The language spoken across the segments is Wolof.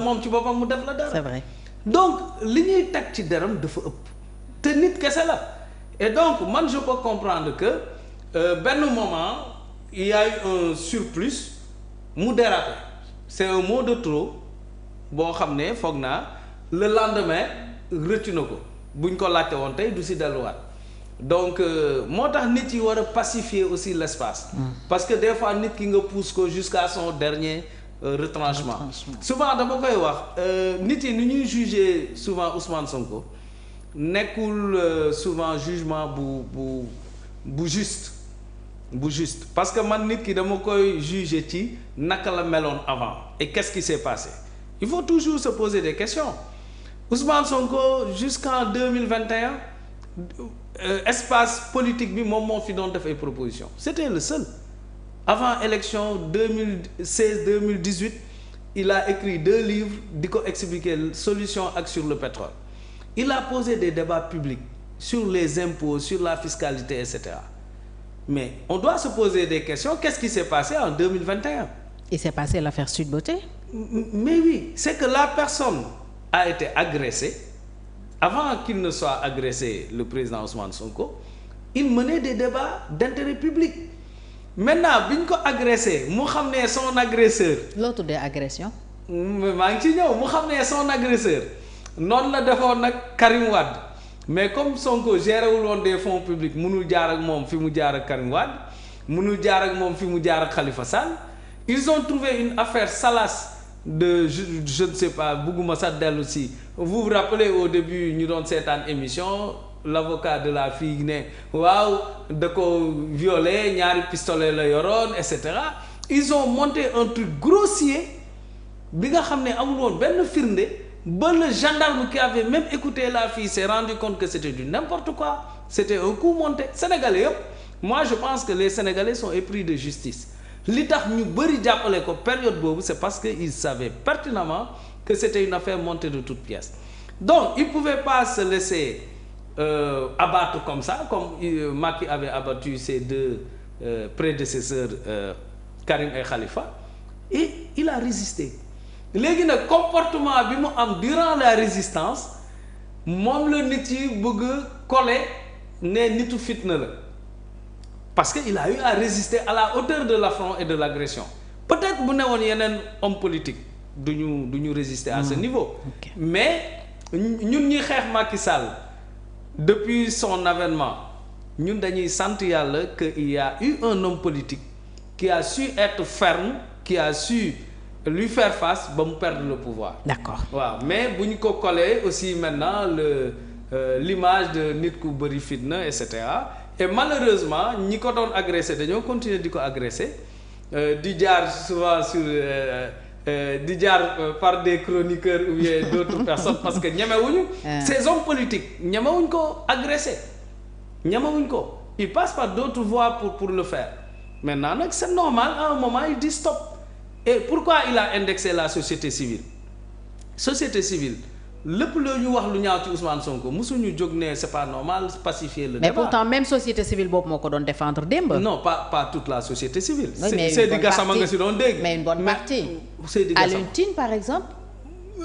moom ci boppam mu def la dara. C'est vrai. Donc li ñuy teg ci deram dafa ëpp te nit kese la et donc man je peux comprendre que benn moment il y a eu un surplus mu dérapé c'est un mot de trop boo xam ne foog naa le lendemain rëccu na ko buñ ko laajte woon tey du si delluwaat donc moo tax nit yi war a pacifier aussi l'espace. Parce que des fois nit ki nga pousse ko jusqu'à son dernier retranchement. Souvent dama koy wax nit yi ni ñuy juger souvent Ousmane Sonko nekkul souvent jugement bu juste parce que man nit ki dama koy juger ci naka la meloon avant et qu'est-ce qui s'est passé. Il faut toujours se poser des questions. Ousmane Sonko jusqu'en 2021 espace politique bi moom moo fi doon def ay propositions c'était le seul. Avant élection 2016-2018 il a écrit 2 livres di ko expliquer solution ak sur le pétrole. Il a posé des débats publics sur les impôts, sur la fiscalité, etc. Mais on doit se poser des questions. Qu'est-ce qui s'est passé en 2021? Il s'est passé l'affaire Sweet Beauté. Mais oui, c'est que la personne a été agressée. Avant qu'il ne soit agressé, le président Ousmane Sonko, il menait des débats d'intérêt public. Maintenant bi ñu ko agressé mu xam ne son agresseur. loo tuddee agression. maa ngi ci ñëw mu xam ne son agresseur noonu la defoon nag Karim Wade mais comme Sonko géré wul woon des fonds publics mënul jaar ak moom fi mu jaar ak Karim Wade mënul jaar ak moom fi mu jaar ak Khalifa Sall ils ont trouvé une affaire salace de je ne sais pas bugguma sax dellu si vous vous rappelez au début ñu doon seetaan émission. L'avocat de la fille ne waaw da ko violé ñaari pistolet la yoroon et cetera ils ont monté un truc grossier bi nga xam ne amul woon benn firnde ba le gendarme qui avait même écouté la fille s'est rendu compte que c'était du n'importe quoi c'était un coup monté sénégalais yëpp moi je pense que les sénégalais sont épris de justice li tax ñu bëri jàppale ko période boobu c'est parce que ils savaient pertinemment que c'était une affaire montée de toutes pièces donc ils pouvaient pas se laisser abattre comme ça comme Macky avait abattu ses 2 prédécesseurs Karim et Khalifa et il a résisté léegi nag comportement bi mu am durant la résistance moom la nit yi bëgg coller ne nitu fitna la parce que il a eu à résister à la hauteur de l'affront et de l'agression peut-être bu newoon yeneen homme politique duñu résister à ce niveau mais ñun ñi xeex Macky Sall depuis son avènement ñun dañuy sant yàlla que il y a eu un homme politique qui a su être ferme qui a su lui faire face ba mu perdre le pouvoir. D'accord. waaw mais bu ñu ko coller aussi maintenant l'image de nit ku bëri fitna et cetera et malheureusement ñi ko doon agressé dañoo continuer di ko agressé di jaar souvent sur di jaar par des chroniqueurs ou bien d'autres personnes parce que ñemewuñu ces hommes politiques ñemewuñ ko agressé ñemewuñ ko ils passent par d'autres voies pour le faire maintenant nag c'est normal à un moment il dit stop et pourquoi il a indexé la société civile lépp loo ñu wax lu ñaaw ci Ousmane Sonko mosuñu jóg ne c'est pas normal pacifier le débat. Mais pourtant même société civile boobu moo ko doon défendre démb. Non pas toute la société civile. Oui, mais Seydi Gassama nga si doon dégg. Mais une bonne partie. Seydi Gassama Alioune Tine par exemple.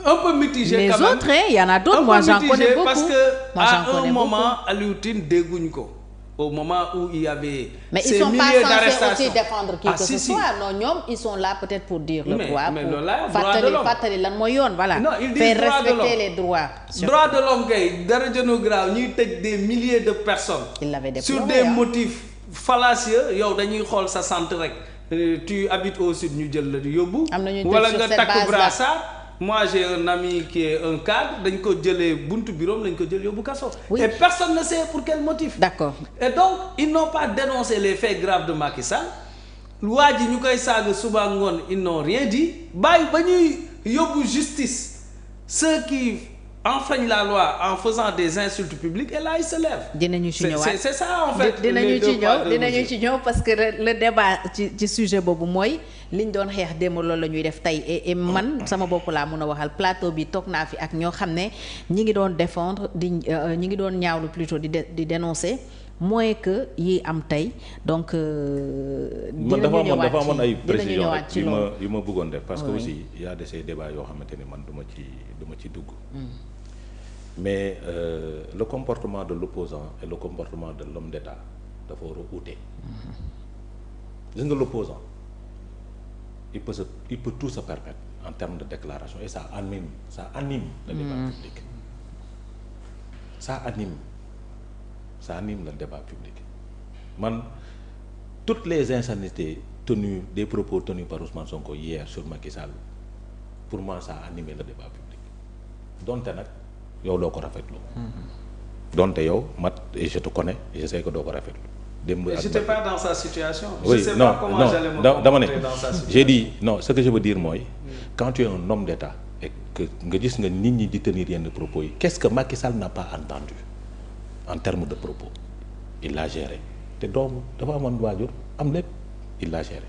Un peu mitigé quand même. Les autres il y en a d'autres moi j'en connais beaucoup. Parce que à un moment Alioune Tine dégguñ ko. Au moment où il y avait mais ces ils sont milliers pas censés d'arrestations. aussi défendre qui que ce soit non ñoom ils sont là peut-être pour dire le droit pour fàttali lan mooy yoon voilà non il dit faire droit de respecter l'homme. Les droits droit de l'homme kay dara jënu grave ñuy tëj des milliers de personnes il l'avait déploré sur des motifs fallacieux yow dañuy xool sa sant rek tu habites au sud ñu jël la di yóbbu wala nga takk brassard. Moi j'ai un ami qui est un cadre dañ ko jëlee buntu bureau dañ ko jël yóbbu kaso. Et personne ne sait pour quel motif. D'accord. Et donc ils n'ont pas dénoncé les faits graves de Macky Sall waa ji ñu koy saaga suba ngoon ils n'ont rien dit bàyyi ba ñuy yóbbu justice ceux qui enfreignent la loi en faisant des insultes publiques et là ils se lèvent. dinañu ci ñëwaat c'est ça en fait. dinañu ci ñëw parce que le débat ci sujet boobu mooy liñ doon xeex démb loolu la ñuy def tey et man sama bopp laa mun a waxal plateau bi toog naa fi ak ñoo xam ne ñi ngi doon défendre ñi ngi doon ñaawlu plutôt di dénoncer moins que yi am tey donc. man dafa amoon ay précisions rek yu ma bëggoon def. parce que aussi y a de ces débats yoo xamante ni man du ma ci dugg. mais le comportement de l'opposant et le comportement de l'homme d'État dafa war a uute. gis nga l'opposant il peut tout se permettre en termes de déclaration et ça anime le débat public. Ça anime le débat public. Man, toutes les insanités des propos tenus par Ousmane Sonko hier sur Macky Sall, pour moi ça a animé le débat public. Donte nag yow doo ko rafetlu. Donte yow et je te connais et je sais que doo ko rafetlu. J'étais pas dans sa situation. Oui, je sais pas comment j'allais me comporter dans sa situation. J'ai dit non, ce que je veux dire moi, quand tu es un homme d'État et que nga gis nga nit ñi di tenir yenn propos yi, qu'est-ce que Macky Sall n'a pas entendu en termes de propos? Il l'a géré. Te doom dafa amoon waajur am lépp il l'a géré.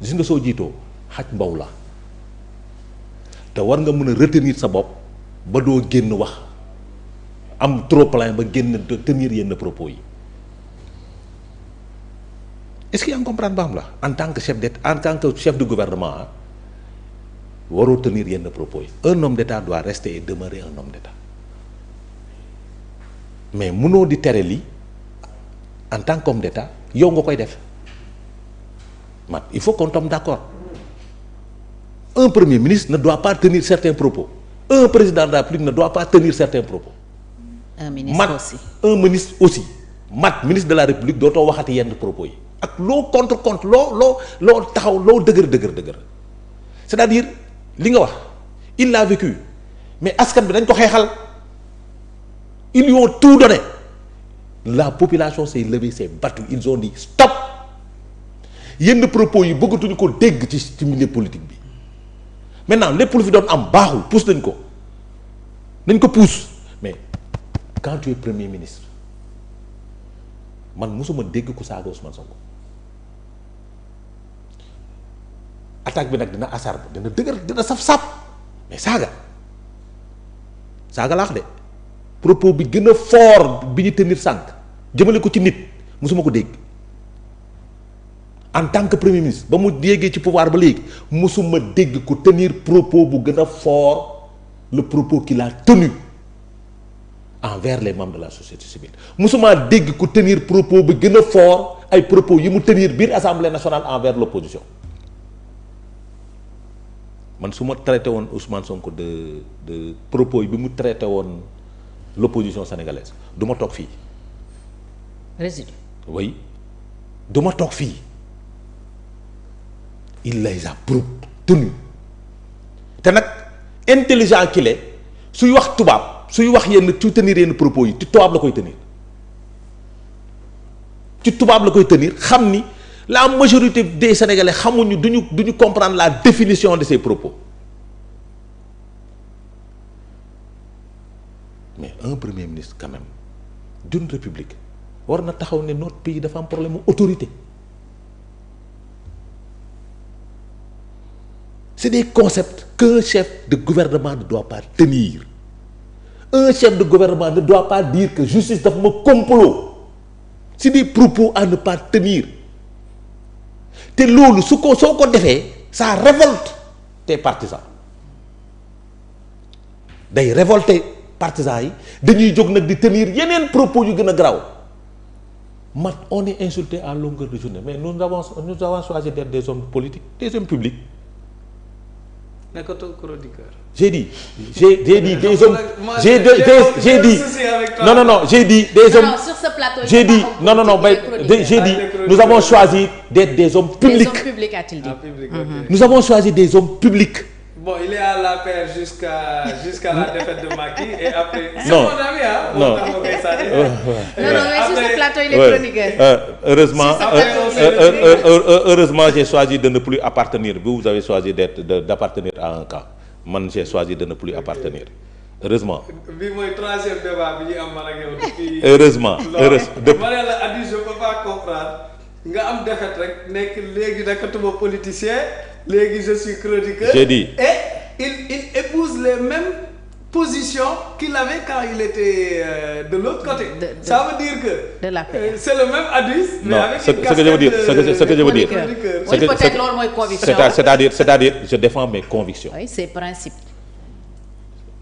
Gis nga soo jiitoo xaj mbaw la te war nga mën a retenir sa bopp ba doo génn wax am trop plein ba génn tenir yenn propos yi. Est-ce qu'il y a un comprendre ba xam la en tant que chef d'État, en tant que chef de gouvernement waroo tenir yenn propos yi. Un homme d'État doit rester et demeurer un homme d'État. Mais mënoo di tere lii en tant qu'homme d'État yow nga koy def man il faut qu'on tombe d'accord. Un premier ministre ne doit pas tenir certains propos. Un président de la République ne doit pas tenir certains propos. Un ministre aussi. Un ministre aussi. Ministre de la République dootoo waxati yenn propos yi ak loo contre loo taxaw loo dëgër. C'est-à-dire li nga wax il l'a vécu mais askan bi dañ ko xeexal. Ils lui ont tout donné. La population s'est levée, s'est battue. Ils ont dit stop. yenn propos yi bëggatuñu ko dégg ci milieu politique bi maintenant lépp lu fi doon am baaxul pousse nañ ko pousse mais quand tu es premier ministre man mosuma dégg ko saaga Ousmane Sonko attaque bi nag dina asar dina dëgër dina saf-sap mais saaga laax de propos bi gën a fort bi ñu tenir sànq jëmale ko ci nit mosuma ko dégg en tant que premier ministre ba mu yéegee ci pouvoir ba léegi mosuma dégg ko tenir propos bu gën a fort le propos qu'il a tenu envers les membres de la société civile mosuma dégg ko tenir propos bu gën a fort ay propos yi mu tenir biir assemblée nationale envers l'opposition man su ma traité woon Ousmane Sonko de propos yi bi mu traité woon l'opposition sénégalaise du ma toog fii. résidu. oui du ma toog fii il les a tenus te nag intelligent qu'il est suy wax tubaab suy wax su tenir yenn propos yi ci tubaab la koy tenir xam ni la majorité des Sénégalais xamuñu duñu comprendre la définition de ces propos. Mais un premier ministre quand même d'une république war na taxaw ne notre pays dafa am problème mu autorité c'est des concepts qu'un chef de gouvernement ne doit pas tenir. Un chef de gouvernement ne doit pas dire que justice dafa ma complot. C'est des propos à ne pas tenir te loolu soo ko defee ça révolte tes partisans day révolter partisans yi dañuy jóg nag di tenir yeneen propos yu gën a garaaw on est insulté à longueur de journée mais nous avons choisi d'être des hommes politiques des hommes publics. nekkatoo chroniqueur. J'ai dit des hommes. J'ai dit non, j'ai dit des hommes. Non, sur ce plateau. J'ai dit non, j'ai dit nous avons choisi d'être des hommes publics. Des hommes publics, a-t-il dit. Public, okay. Nous avons choisi des hommes publics. Bon, il est à la paire jusqu'à la défaite de Macky et après. C'est non, mon ami, hein. Non. Non, mais sur ce plateau, il est chroniqueur. Heureusement, j'ai choisi de ne plus appartenir. Vous avez choisi d'appartenir à un camp. Moi, j'ai choisi de ne plus appartenir. Heureusement. Bi mooy troisième débat bi ñu am man ak yow depuis. Heureusement. ma ne la Adi, je peux pas comprendre nga am défaite rek nekk léegi nekkatuma politicien léegi je suis chroniqueur. J'ai dit. Et il épouse les mêmes position qu'il avait quand il était de l'autre côté. Ça veut dire que de la c'est le même Addis, mais avec ce une que je veux dire, ce que je veux dire, oui, peut-être loolu mooy conviction. c'est-à-dire, je défends mes convictions. Oui, c'est principe.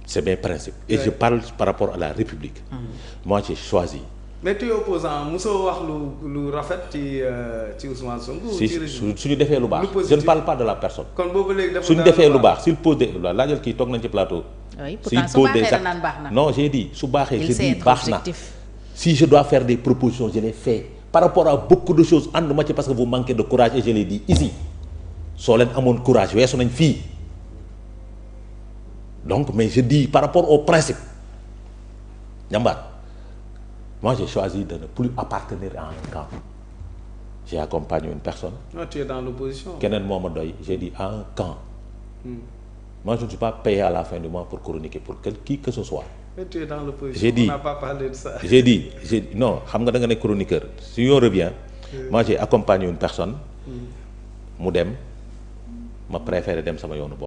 C'est mes principes. Et je parle par rapport à la République. Moi, j'ai choisi. mais tu es opposant mosoo wax lu rafet ci Ousmane Sonko. si suñu defee lu baax. je ne parle pas de la personne. kon boobu léegi dafa suñu defee lu baax s'il pose des laajal kii toog nañ ci plateau. oui pourtant su baaxee da naan baax na. non j'ai dit su baaxee je dis il baax na. si je dois faire des propositions je les fais par rapport à beaucoup de choses ànduma ci parce que vous manquez de courage et je l'ai dit ici soo leen amoon courage weesu nañ fii donc mais je dis par rapport au principe Ndiambar. Moi, j'ai choisi de ne plus appartenir à un camp. J'ai accompagné une personne. Non, tu es dans l'opposition. Keneen moo ma doy j'ai dit à un camp. Moi, je ne suis pas payé à la fin du mois pour chroniquer pour qui que ce soit. Mais tu es dans l'opposition. J'ai dit, on n'a pas parlé de ça. J'ai dit non xam nga da nga nekk chroniqueur si on revient. Moi, j'ai accompagné une personne. mu dem ma préféré dem sama yoonu bopp.